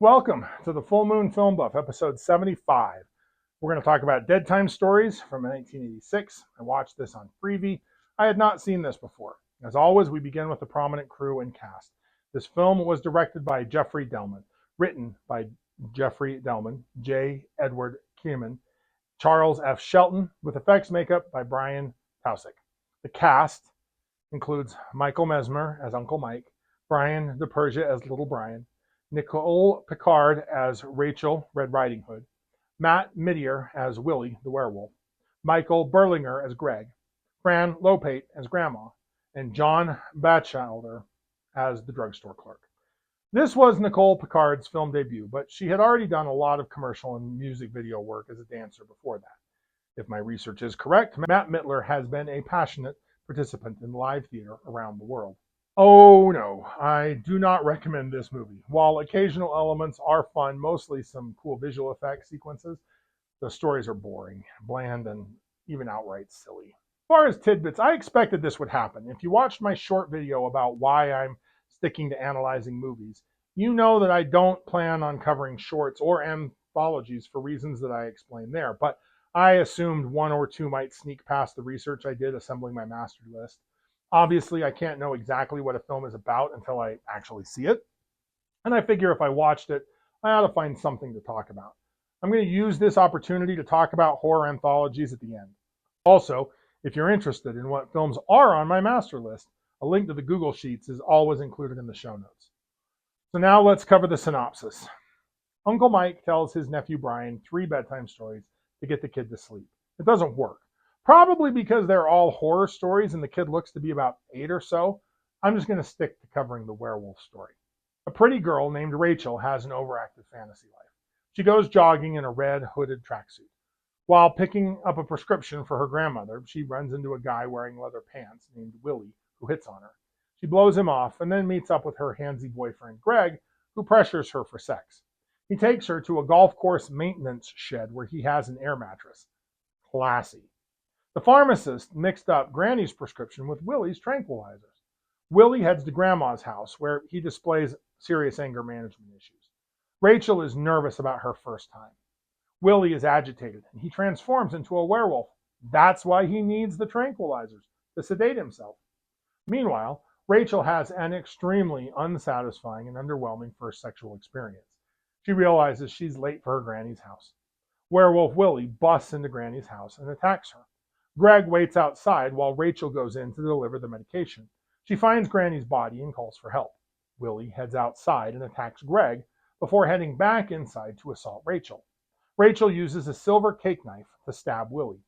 Welcome to the Full Moon Film Buff, episode 75. We're going to talk about DeadTime stories from 1986. I watched this on Freevee. I had not seen this before. As always, we begin with the prominent crew and cast. This film was directed by Jeffrey Delman, written by Jeffrey Delman, J. Edward Kierman, Charles F. Shelton, with effects makeup by Brian Taussig. The cast includes Michael Mesmer as Uncle Mike, Brian DePersia as Little Brian, Nicole Picard as Rachel Red Riding Hood, Matt Midier as Willie the Werewolf, Michael Berlinger as Greg, Fran Lopate as Grandma, and John Batchelder as the drugstore clerk. This was Nicole Picard's film debut, but she had already done a lot of commercial and music video work as a dancer before that. If my research is correct, Matt Mittler has been a passionate participant in live theater around the world. Oh no, I do not recommend this movie. While occasional elements are fun, mostly some cool visual effects sequences, the stories are boring, bland, and even outright silly. As far as tidbits, I expected this would happen. If you watched my short video about why I'm sticking to analyzing movies, you know that I don't plan on covering shorts or anthologies for reasons that I explained there, but I assumed one or two might sneak past the research I did assembling my master list. Obviously, I can't know exactly what a film is about until I actually see it. And I figure if I watched it, I ought to find something to talk about. I'm going to use this opportunity to talk about horror anthologies at the end. Also, if you're interested in what films are on my master list, a link to the Google Sheets is always included in the show notes. So now let's cover the synopsis. Uncle Mike tells his nephew Brian 3 bedtime stories to get the kid to sleep. It doesn't work. Probably because they're all horror stories and the kid looks to be about 8 or so. I'm just going to stick to covering the werewolf story. A pretty girl named Rachel has an overactive fantasy life. She goes jogging in a red hooded tracksuit. While picking up a prescription for her grandmother, she runs into a guy wearing leather pants named Willie who hits on her. She blows him off and then meets up with her handsy boyfriend Greg, who pressures her for sex. He takes her to a golf course maintenance shed where he has an air mattress. Classy. The pharmacist mixed up Granny's prescription with Willie's tranquilizers. Willie heads to Grandma's house, where he displays serious anger management issues. Rachel is nervous about her first time. Willie is agitated, and he transforms into a werewolf. That's why he needs the tranquilizers, to sedate himself. Meanwhile, Rachel has an extremely unsatisfying and underwhelming first sexual experience. She realizes she's late for her Granny's house. Werewolf Willie busts into Granny's house and attacks her. Greg waits outside while Rachel goes in to deliver the medication. She finds Granny's body and calls for help. Willie heads outside and attacks Greg before heading back inside to assault Rachel. Rachel uses a silver cake knife to stab Willie.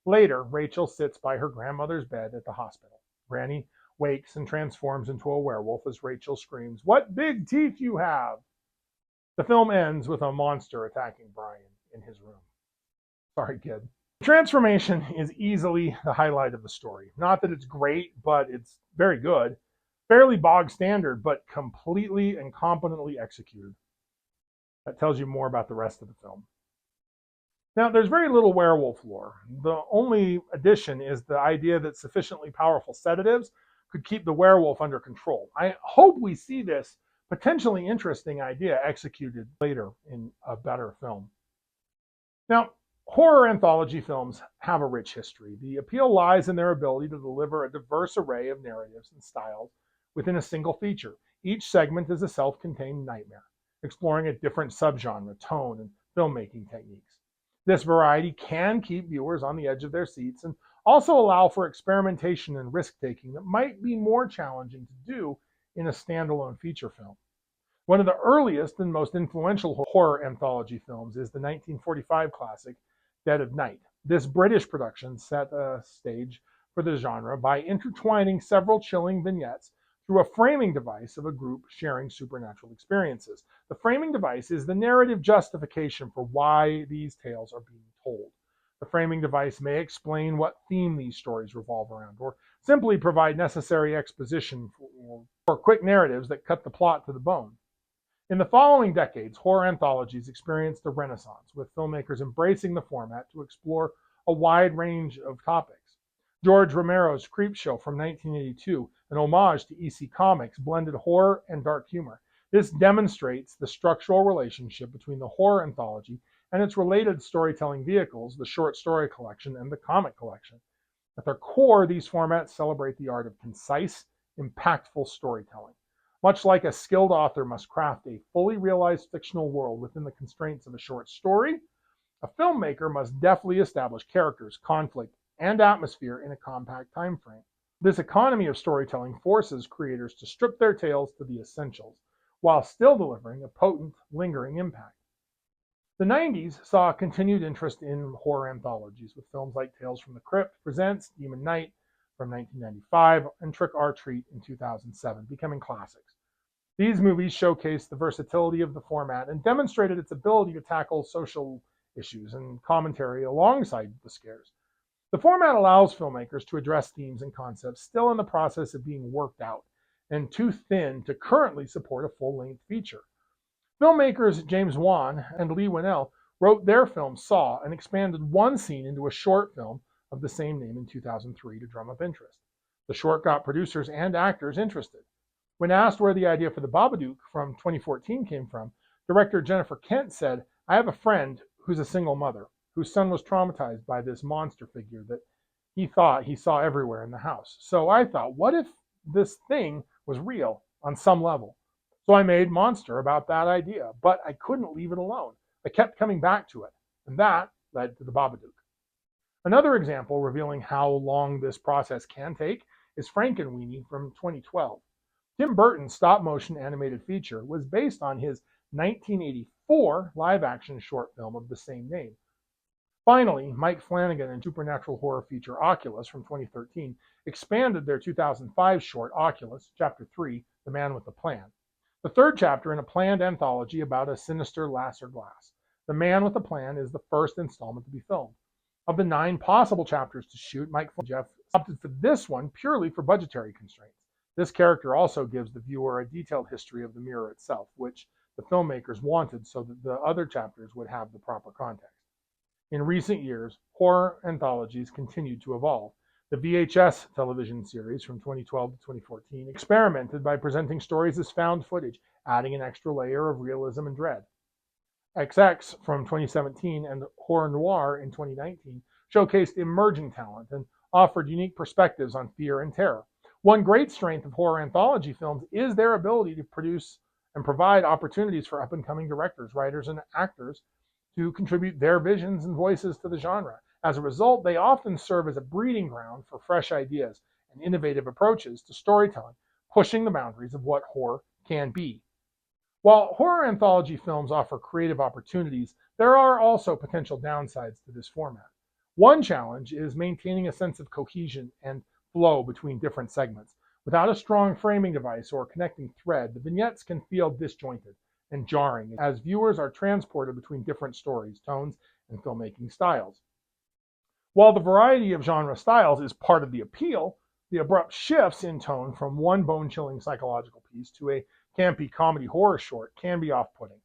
Later, Rachel sits by her grandmother's bed at the hospital. Granny wakes and transforms into a werewolf as Rachel screams, "What big teeth you have!" The film ends with a monster attacking Brian in his room. Sorry, kid. Transformation is easily the highlight of the story. Not that it's great, but it's very good. Fairly bog standard, but completely and competently executed. That tells you more about the rest of the film. Now, there's very little werewolf lore. The only addition is the idea that sufficiently powerful sedatives could keep the werewolf under control. I hope we see this potentially interesting idea executed later in a better film. Now, horror anthology films have a rich history. The appeal lies in their ability to deliver a diverse array of narratives and styles within a single feature. Each segment is a self-contained nightmare, exploring a different subgenre, tone, and filmmaking techniques. This variety can keep viewers on the edge of their seats and also allow for experimentation and risk-taking that might be more challenging to do in a standalone feature film. One of the earliest and most influential horror anthology films is the 1945 classic Dead of Night. This British production set a stage for the genre by intertwining several chilling vignettes through a framing device of a group sharing supernatural experiences. The framing device is the narrative justification for why these tales are being told. The framing device may explain what theme these stories revolve around, or simply provide necessary exposition for quick narratives that cut the plot to the bone. In the following decades, horror anthologies experienced a renaissance, with filmmakers embracing the format to explore a wide range of topics. George Romero's Creepshow from 1982, an homage to EC Comics, blended horror and dark humor. This demonstrates the structural relationship between the horror anthology and its related storytelling vehicles, the short story collection and the comic collection. At their core, these formats celebrate the art of concise, impactful storytelling. Much like a skilled author must craft a fully realized fictional world within the constraints of a short story, a filmmaker must deftly establish characters, conflict, and atmosphere in a compact time frame. This economy of storytelling forces creators to strip their tales to the essentials, while still delivering a potent, lingering impact. The 90s saw a continued interest in horror anthologies, with films like Tales from the Crypt Presents Demon Knight from 1995 and Trick or Treat in 2007 becoming classics. These movies showcased the versatility of the format and demonstrated its ability to tackle social issues and commentary alongside the scares. The format allows filmmakers to address themes and concepts still in the process of being worked out and too thin to currently support a full-length feature. Filmmakers James Wan and Lee Winnell wrote their film Saw and expanded one scene into a short film of the same name in 2003 to drum up interest. The short got producers and actors interested. When asked where the idea for The Babadook from 2014 came from, director Jennifer Kent said, "I have a friend who's a single mother, whose son was traumatized by this monster figure that he thought he saw everywhere in the house. So I thought, what if this thing was real on some level? So I made Monster about that idea, but I couldn't leave it alone. I kept coming back to it, and that led to The Babadook." Another example revealing how long this process can take is Frankenweenie from 2012. Tim Burton's stop-motion animated feature was based on his 1984 live-action short film of the same name. Finally, Mike Flanagan and supernatural horror feature Oculus from 2013 expanded their 2005 short Oculus, Chapter 3, The Man with the Plan. The third chapter in a planned anthology about a sinister Lasser glass. The Man with the Plan is the first installment to be filmed. Of the 9 possible chapters to shoot, Mike and Jeff opted for this one purely for budgetary constraints. This character also gives the viewer a detailed history of the mirror itself, which the filmmakers wanted so that the other chapters would have the proper context. In recent years, horror anthologies continued to evolve. The VHS television series from 2012 to 2014 experimented by presenting stories as found footage, adding an extra layer of realism and dread. XX from 2017 and Horror Noir in 2019 showcased emerging talent and offered unique perspectives on fear and terror. One great strength of horror anthology films is their ability to produce and provide opportunities for up-and-coming directors, writers, and actors to contribute their visions and voices to the genre. As a result, they often serve as a breeding ground for fresh ideas and innovative approaches to storytelling, pushing the boundaries of what horror can be. While horror anthology films offer creative opportunities, there are also potential downsides to this format. One challenge is maintaining a sense of cohesion and flow between different segments. Without a strong framing device or connecting thread, the vignettes can feel disjointed and jarring as viewers are transported between different stories, tones, and filmmaking styles. While the variety of genre styles is part of the appeal, the abrupt shifts in tone from one bone-chilling psychological piece to a campy comedy horror short can be off-putting.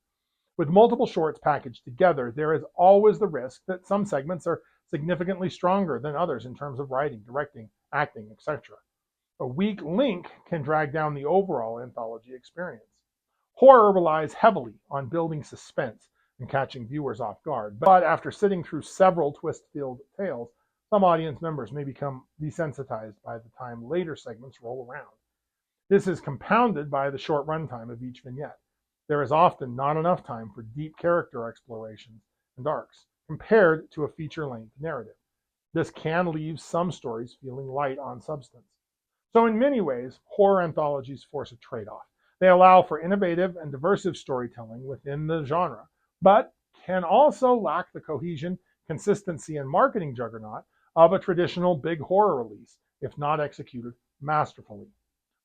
With multiple shorts packaged together, there is always the risk that some segments are significantly stronger than others in terms of writing, directing, acting, etc. A weak link can drag down the overall anthology experience. Horror relies heavily on building suspense and catching viewers off guard, but after sitting through several twist-filled tales, some audience members may become desensitized by the time later segments roll around. This is compounded by the short runtime of each vignette. There is often not enough time for deep character explorations and arcs, compared to a feature-length narrative. This can leave some stories feeling light on substance. So in many ways, horror anthologies force a trade-off. They allow for innovative and diversive storytelling within the genre, but can also lack the cohesion, consistency, and marketing juggernaut of a traditional big horror release, if not executed masterfully.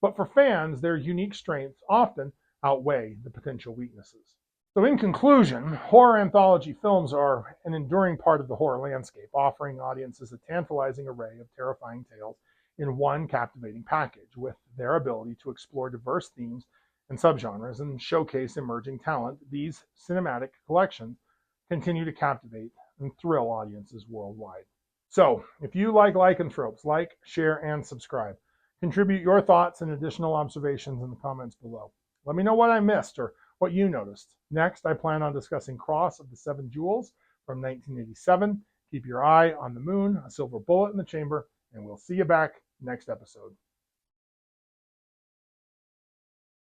But for fans, their unique strengths often outweigh the potential weaknesses. So in conclusion, horror anthology films are an enduring part of the horror landscape, offering audiences a tantalizing array of terrifying tales in one captivating package. With their ability to explore diverse themes and subgenres and showcase emerging talent, these cinematic collections continue to captivate and thrill audiences worldwide. So, if you like lycanthropes, like, share, and subscribe. Contribute your thoughts and additional observations in the comments below. Let me know what I missed or what you noticed. Next, I plan on discussing Cross of the Seven Jewels from 1987. Keep your eye on the moon, a silver bullet in the chamber, and we'll see you back next episode.